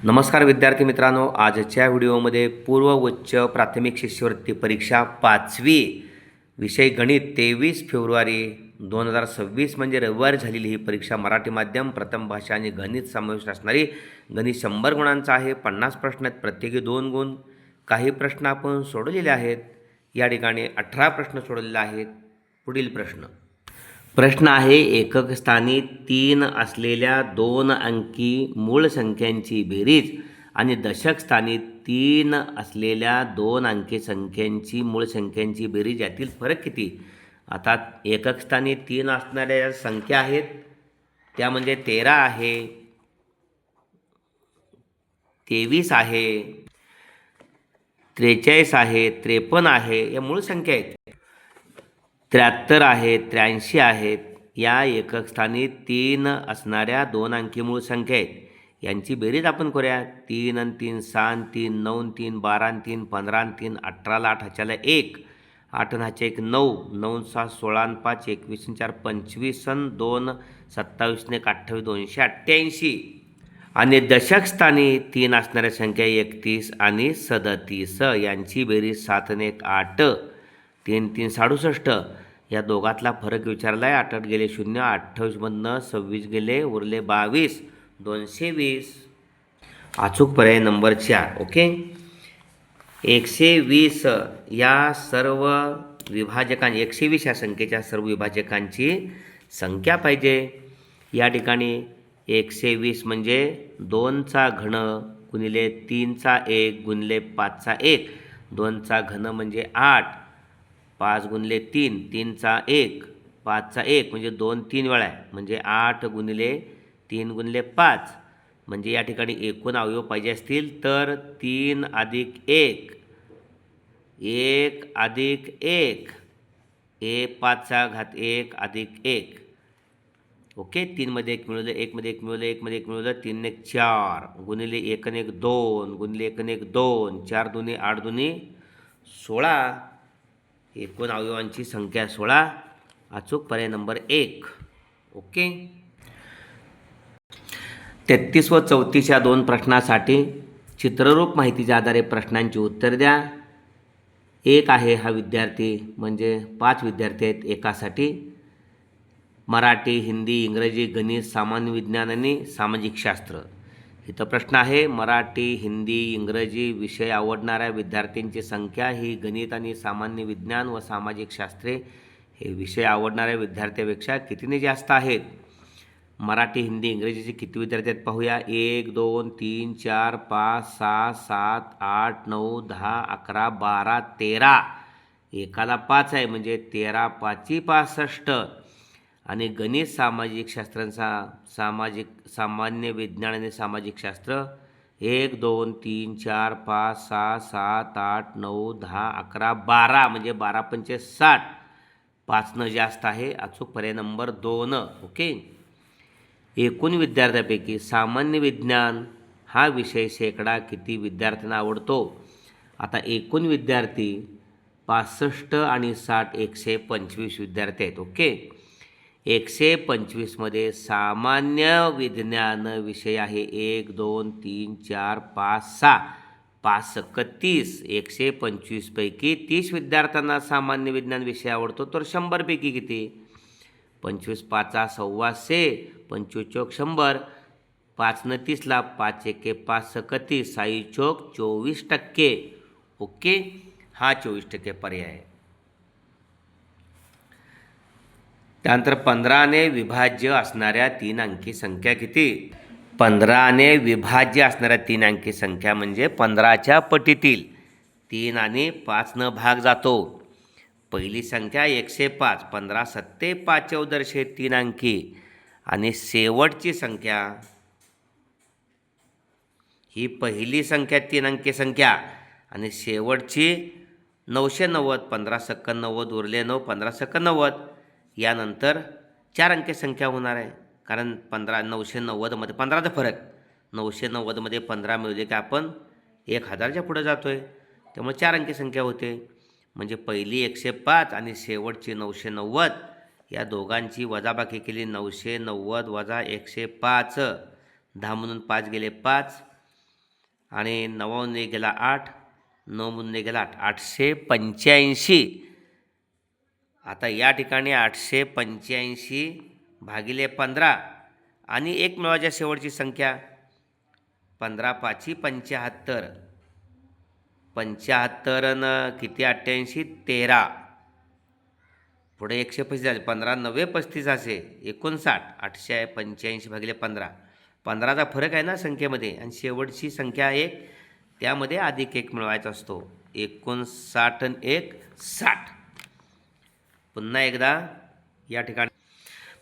नमस्कार विद्यार्थी मित्रांनो, आजच्या व्हिडिओमध्ये पूर्व उच्च प्राथमिक शिष्यवृत्ती परीक्षा 5वी विषय गणित 23 फेब्रुवारी 2026 म्हणजे रविवारी झालेली ही परीक्षा मराठी माध्यम प्रथम भाषा आणि गणित समावेश असणारी गणित 100 गुणांचा आहे. 50 प्रश्न आहेत, प्रत्येकी 2 गुण. काही प्रश्न आपण सोडवलेले आहेत. या ठिकाणी 18 प्रश्न सोडवलेले आहेत. पुढील प्रश्न आहे, एकक स्थानी 3 असलेल्या 2 अंकी मूळ संख्यांची बेरीज आणि दशक स्थानी 3 असलेल्या 2 अंकी संख्यांची मूळ संख्यांची बेरीज यातील फरक किती? आता एकक स्थानी 3 असणाऱ्या संख्या आहेत त्या म्हणजे 13 आहे, 23 आहे, 43 आहे, 53 आहे. या मूळ संख्या आहेत. 73 आहेत, 83 आहेत. या एकक स्थानी 3 असणाऱ्या 2 अंकी मूळ संख्या आहेत. यांची बेरीज आपण करूया. 3 आणि 3 6 आणि 3 9 आणि 3 12 आणि 3 15 आणि 3 18 ला 8 ह्याच्याला 1 8 आणि ह्याच्या 1 9 9 6 16 आणि 5 21 आणि 4 25 आणि 2 27 आणि 1 28 288. आणि दशक स्थानी 3 असणाऱ्या संख्या 31 आणि 37. यांची बेरीज 7 आणि 1 8 3 3 67. या दोघातला फरक विचारला आहे. 8 8 गेले 0, 28मधनं 26 गेले, उरले 22, 220. अचूक पर्याय नंबर 4. ओके. 120 या सर्व विभाजकांची 120 या संख्येच्या सर्व विभाजकांची संख्या पाहिजे. या ठिकाणी 120 म्हणजे 2चा घन गुणिले 3चा 1 गुणिले 5चा 1. 2चा घन म्हणजे 8, 5 गुणिले 3, 3चा 1, 5चा 1 म्हणजे 2 3 वेळा आहे, म्हणजे 8 गुणिले 3 गुणिले 5. म्हणजे या ठिकाणी एकूण अवयव पाहिजे असतील तर 3 अधिक 1 1 अधिक 1 5चा घात 1 अधिक 1. ओके. 3 मध्ये 1 मिळवलं, 1 मध्ये 1 मिळवलं, 1 मध्ये 1 मिळवलं, 3 ने 1 4 गुणिले 1 आणि 1 2 गुणिले 1 आणि 1 2 4 दुनी 8 दुनी 16. एकूण अवयवांची संख्या 16. अचूक पर्याय नंबर 1. ओके. 33 व 34 या 2 प्रश्नासाठी चित्ररूप माहितीच्या आधारे प्रश्नांची उत्तर द्या. एक आहे हा विद्यार्थी, म्हणजे 5 विद्यार्थी आहेत एकासाठी. मराठी, हिंदी, इंग्रजी, गणित, सामान्य विज्ञान आणि सामाजिक शास्त्र. इथं प्रश्न आहे, मराठी, हिंदी, इंग्रजी विषय आवडणाऱ्या विद्यार्थ्यांची संख्या ही गणित आणि सामान्य विज्ञान व सामाजिक शास्त्रे हे विषय आवडणाऱ्या विद्यार्थ्यांपेक्षा कितीने जास्त आहेत? मराठी, हिंदी, इंग्रजीचे किती विद्यार्थी आहेत पाहूया. 1 2 3 4 5 6 7 8 9 10 11 12 13. एकाला 5 आहे म्हणजे 13 5 65. आणि गणित, सामाजिक शास्त्रांचा सामान्य विज्ञान आणि सामाजिक शास्त्र 1 2 3 4 5 6 7 8 9 10 11 12 म्हणजे 12 पंचे 60. 5 जास्त आहे. अचूक पर्याय नंबर 2. ओके. एकूण विद्यार्थ्यांपैकी सामान्य विज्ञान हा विषय शेकडा किती विद्यार्थ्यांना आवडतो? आता एकूण विद्यार्थी 65 आणि 60 125 विद्यार्थी आहेत. ओके. 125 मध्ये सामान्य विज्ञान विषय आहे 1 2 3 4 5 6. 5 × 30. 125 पैकी 30 विद्यार्थ्यांना सामान्य विज्ञान विषय आवडतो, तर 100 पैकी किती? 25 5 125, 25 चौक 100, 5 न 30ला 5 1 5 30, 6 चौक 24%. ओके. हा 24% पर्याय आहे. त्यानंतर 15ने विभाज्य असणाऱ्या 3 अंकी संख्या किती? 15ने विभाज्य असणाऱ्या 3 अंकी संख्या म्हणजे 15च्या पटीतील 3 आणि 5 न भाग जातो. पहिली संख्या 105, 15 7 5 14 3 अंकी. आणि शेवटची संख्या ही पहिली संख्या 3 अंकी संख्या आणि शेवटची 990, 15 सक 90 उरले 9, 15 सक 90. यानंतर 4 अंकी संख्या होणार आहे, कारण 990मध्ये 15चा फरक. 990मध्ये 15 मिळवले की आपण 1000च्या पुढे जातो आहे, त्यामुळे 4 अंकी संख्या होते. म्हणजे पहिली 105 आणि शेवटची 990. या दोघांची वजाबाकी केली. 990 वजा 105. 10 म्हणून 5 गेले 5. आणि 9 गेला 8, 9 गेला 8, 885. आता या ठिकाणी 885 भागिले 15 आणि 1 मिळवायच्या शेवटची संख्या 15 5 75. 75 न किती 88 13. पुढे 125 झाले, 15 9 35 असे 59. 885 भागिले 15. 15चा फरक आहे ना संख्येमध्ये, आणि शेवटची संख्या 1, त्यामध्ये अधिक 1 मिळवायचा असतो. 59 आणि 1 60. पुन्हा एकदा या ठिकाणी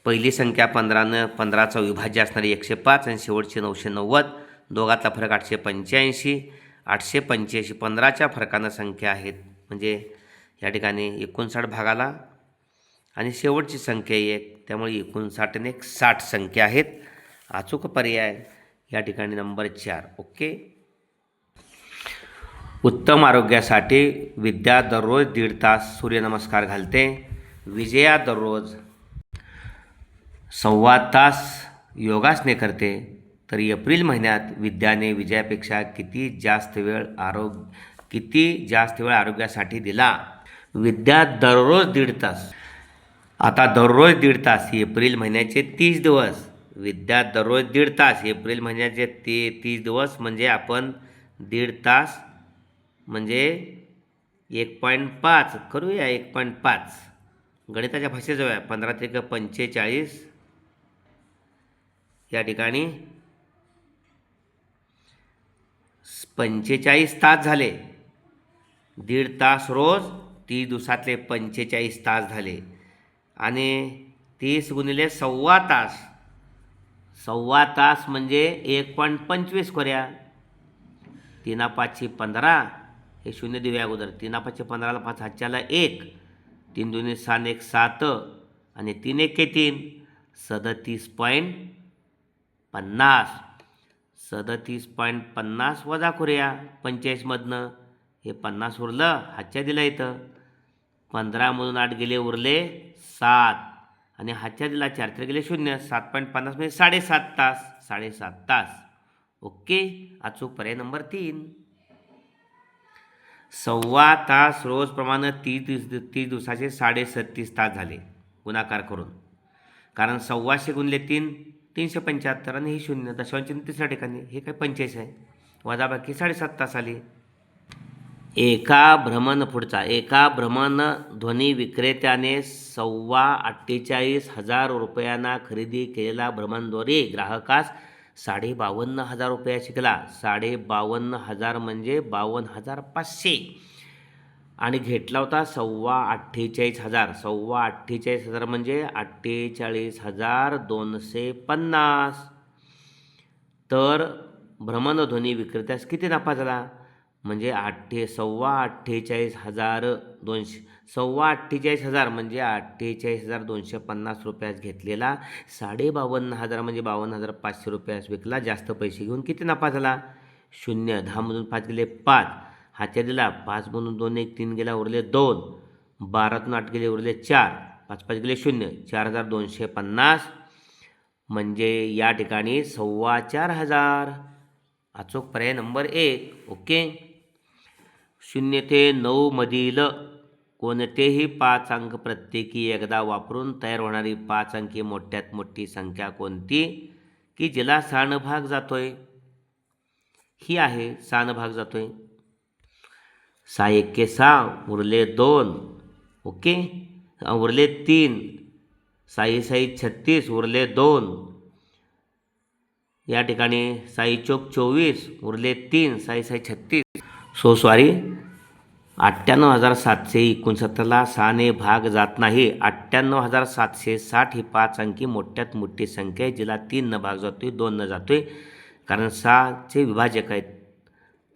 पहिली संख्या 15 न 15चा विभाज्य असणारी 105 आणि शेवटची 990. दोघातला फरक 885. 885 15च्या फरकानं संख्या आहेत, म्हणजे या ठिकाणी 59 भागाला आणि शेवटची संख्या 1, त्यामुळे 59 आणि 1 60 संख्या आहेत. अचूक पर्याय या ठिकाणी नंबर 4. ओके. उत्तम आरोग्यासाठी विद्या दररोज 1.5 तास सूर्यनमस्कार घालते. विजया दररोज 1.25 तास योगासने करते. तर एप्रिल महिन्यात विद्याने विजयापेक्षा किती जास्त वेळ आरोग्यासाठी दिला? विद्या दररोज 1.5 तास. आता दररोज 1.5 तास एप्रिल महिन्याचे 30 दिवस. विद्या दररोज 1.5 तास एप्रिल महिन्याचे 30 दिवस, म्हणजे आपण 1.5 तास म्हणजे 1.5 करूया. 1.5 गणिताच्या भाषेत जाऊया. 15 त्रिक 45. या ठिकाणी 45 तास झाले. 1.5 तास रोज 30 दिवसातले 45 तास झाले. आणि 30 गुणिले 1.25 तास. 1.25 तास म्हणजे 1.25 करूया. 3 5 15. हे 0 देऊया अगोदर. 3 5 15ला 5 हातच्याला 1. 3 2 6 1 7 आणि 3 1 3. 37.50. 37.50 वजा करूया 45मधनं. हे 50 उरलं, हातच्या दिला इथं. 15मधून 8 गेले, उरले 7 आणि हातच्या दिला 4 3 गेले 0. 7.50 म्हणजे 7.5 तास. 7.5 तास. ओके. अचूक पर्याय नंबर 3. 1.25 तास रोजप्रमाणे 30 दिवसाचे 37.5 तास झाले गुणाकार करून. कारण 1.25 गुणिले 3 375 आणि हे 0 दशांश तिसऱ्या ठिकाणी. हे काय 45 आहे. वजाबाकी 7.5 तास आली. एका भ्रमणध्वनी विक्रेत्याने 48,500 रुपयांना खरेदी केलेला भ्रमणध्वनी ग्राहकास 52,500 रुपयाची केला. 52,500 म्हणजे 52,500 आणि घेतला होता 48,500. 48,500 म्हणजे 48,250. तर भ्रमणध्वनी विक्रेत्यास किती नफा झाला? म्हणजे 48,200 म्हणजे 48,250 रुपयास घेतलेला 52,500 म्हणजे 52,500 रुपयास विकला. जास्त पैसे घेऊन किती नफा झाला? 0. 10मधून 5 गेले 5. हातच्या दिला 5 म्हणून 2 1 3 गेला, उरले 2. 12तून 8 गेले, उरले 4. 5 5 गेले 0. 4,250 म्हणजे या ठिकाणी 4,2500. अचूक पर्याय नंबर 1. ओके. 0 ते 9 मधील कोणतेही 5 अंक प्रत्येकी एकदा वापरून तयार होणारी 5 अंकी मोठ्यात मोठी संख्या कोणती की जिला स्थानभाग जातोय? ही आहे स्थानभाग जातोय. 6 1 6 उरले 2. ओके. उरले 3. 6 6 36 उरले 2. या ठिकाणी 6 चौक 24 उरले 3. 6 6 36. सॉरी 98,769ला 6ने भाग जात नाही. 98,760 ही 5 अंकी मोठ्यात मोठी संख्या आहे जिला 3 न भाग जातोय, 2 न जातोय. कारण 6चे विभाजक आहेत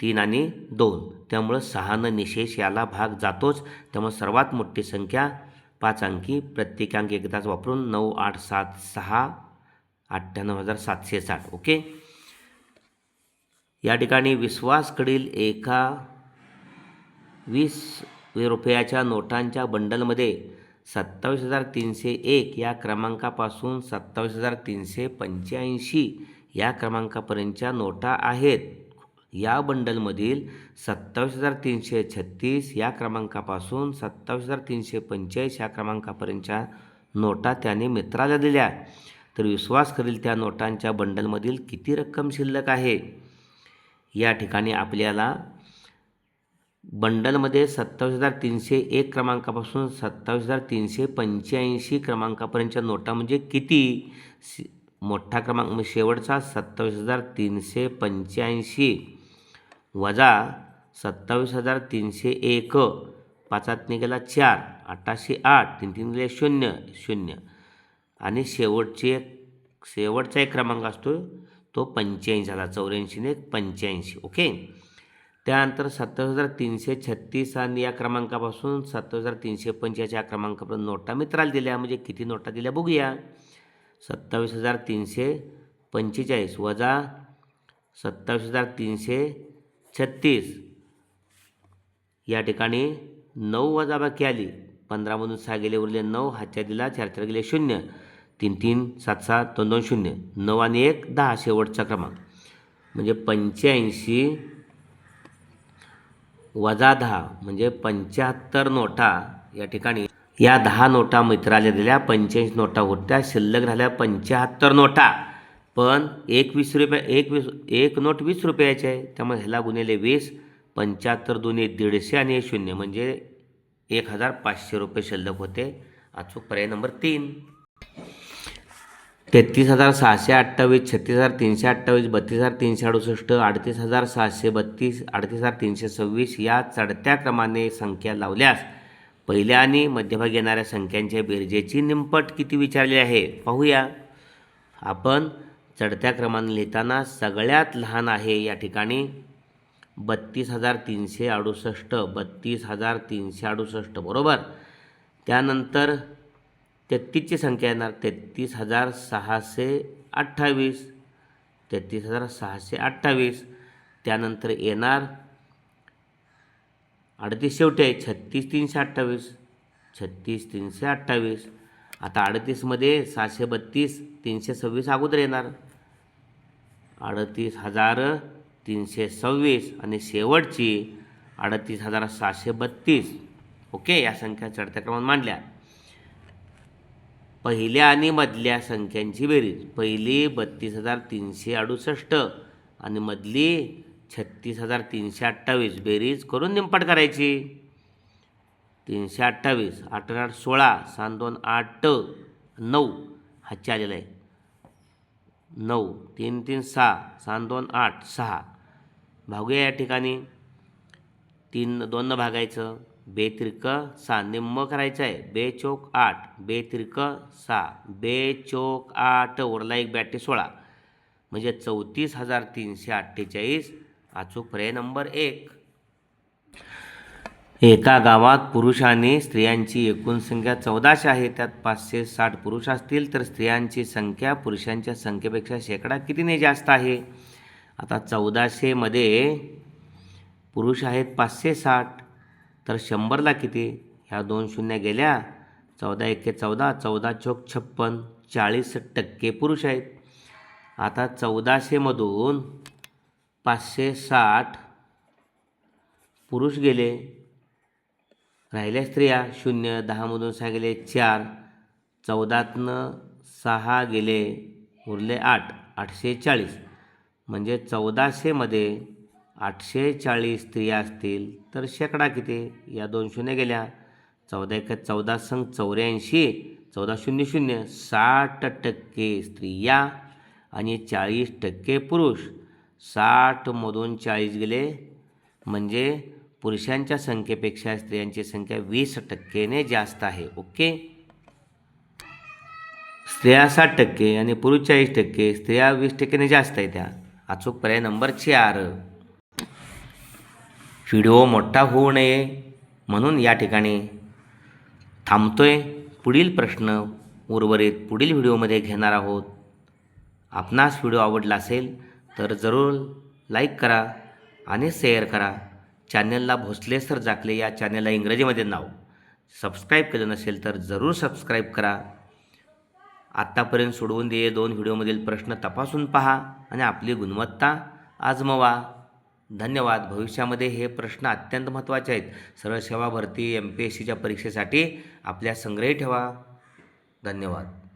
3 आणि 2, त्यामुळं 6 निशेष याला भाग जातोच. त्यामुळे सर्वात मोठी संख्या 5 अंकी प्रत्येक अंक एकदाच वापरून 9 8 7 6 98,760. ओके. या ठिकाणी विश्वासकडील एका 20 रुपयाच्या नोटांच्या बंडलमध्ये 27,301 या क्रमांकापासून 27,385 या क्रमांकापर्यंतच्या नोटा आहेत. या बंडलमधील 27,336 या क्रमांकापासून 27,345 या क्रमांकापर्यंतच्या नोटा त्याने मित्राला दिल्या, तर विश्वास करील त्या नोटांच्या बंडलमधील किती रक्कम शिल्लक आहे. या ठिकाणी आपल्याला बंडलमध्ये 27,301 क्रमांकापासून 27,385 क्रमांकापर्यंतच्या नोटा म्हणजे किती. मोठा क्रमांक म्हणजे शेवटचा 27,385 वजा 27,301, पाचात गेला 4, 808, 3 गेले 0 0 आणि शेवटचा एक क्रमांक असतो तो 85 झाला. 84 ने 85. ओके. त्यानंतर 27,336 आणि या क्रमांकापासून 27,385 या क्रमांकापर्यंत नोटा मित्राला दिल्या, म्हणजे किती नोटा दिल्या बघूया. 27,345 वजा 27,336 या ठिकाणी 9 वजा बाकी आली. 15मधून 6 गेले, उरले 9, हातच्या दिला 4 4 गेले 0, 3 3 7 7 2 2 0, 9 आणि 1 10 शेवटचा क्रमांक म्हणजे 85 वजा 10 म्हणजे 75 नोटा. या ठिकाणी या 10 नोटा मित्राला दिल्या, 85 नोटा होत्या, शिल्लक राहिल्या 75 नोटा. पण एक नोट 20 रुपयाची आहे, त्यामुळे ह्याला गुणिले 20, 75 दुने 150 आणि 0 म्हणजे 1,500 रुपये शिल्लक होते. अचूक पर्याय नंबर 3. 33,628, 36,328, 32,368, 38,732, 38,326 या चढत्या क्रमाने संख्या लावल्यास पहिल्या आणि मध्यभागी येणाऱ्या संख्यांच्या बेरजेची निमपट किती विचारले आहे पाहूया. आपण चढत्या क्रमाने लिहिताना सगळ्यात लहान आहे या ठिकाणी 32,368, 32,368 बरोबर. त्यानंतर 33ची संख्या येणार 33,628, 33,628. त्यानंतर येणार 38 शेवटी आहे 36,328, 36,328. आता 38मध्ये 632, 326 अगोदर येणार 38,326 आणि शेवटची 38,732. ओके. या संख्या चढत्या क्रमाने मांडल्या. पहिल्या आणि मधल्या संख्यांची बेरीज. पहिली 32,368 आणि मधली 36,328 बेरीज करून निमपट करायची. 328, 8 8 16, 7 2 8 9 हातच्या आलेला आहे 9, 3 3 6, 7 2 8 6. भागूया या ठिकाणी 3 2 भागायचं. 2 त्रिक 6 निम्म करायचं आहे. 2 चौक 8, 2 त्रिक 6, 2 चौक 8 उरला 1 बॅटे 16 म्हणजे 34,348. अचूक पर्याय नंबर 1. एका गावात पुरुष आणि स्त्रियांची एकूण संख्या 1400 आहे. त्यात 560 पुरुष असतील तर स्त्रियांची संख्या पुरुषांच्या संख्येपेक्षा शेकडा कितीने जास्त आहे. आता 1400मध्ये पुरुष आहेत 560 तर 100ला किती. ह्या 2 शून्य गेल्या. 14 1 14, 14 चौक 56, 40% पुरुष आहेत. आता 1400मधून 560 पुरुष गेले, राहिल्या स्त्रिया 0. 10मधून 6 गेले 4, 14तनं 6 गेले, उरले 8, 840 म्हणजे 1400मध्ये 840 स्त्रिया असतील तर शेकडा किती. या 2 शून्य गेल्या. 14 1 14 संग 84, 14 0 0 60% स्त्रिया आणि 40% पुरुष. 60मधून 40 गेले म्हणजे पुरुषांच्या संख्येपेक्षा स्त्रियांची संख्या 20%ने जास्त आहे. ओके. स्त्रिया 60% आणि पुरुष 40%, स्त्रिया 20%ने जास्त आहे त्या. अचूक पर्याय नंबर 4. व्हिडिओ मोठा होऊ नये म्हणून या ठिकाणी थांबतोय. पुढील प्रश्न उर्वरित पुढील व्हिडिओमध्ये घेणार आहोत. आपणास व्हिडिओ आवडला असेल तर जरूर लाईक करा आणि शेअर करा. चॅनलला भोसले सर जाकले या चॅनलला इंग्रजीमध्ये नाव सबस्क्राईब केलं नसेल तर जरूर सबस्क्राईब करा. आत्तापर्यंत सोडवून दिलेले 2 व्हिडिओमधील प्रश्न तपासून पहा आणि आपली गुणवत्ता आजमवा. धन्यवाद. भविष्यामध्ये हे प्रश्न अत्यंत महत्त्वाचे आहेत. सरळ सेवा भरती MPSCच्या परीक्षेसाठी आपल्या संग्रही ठेवा. धन्यवाद.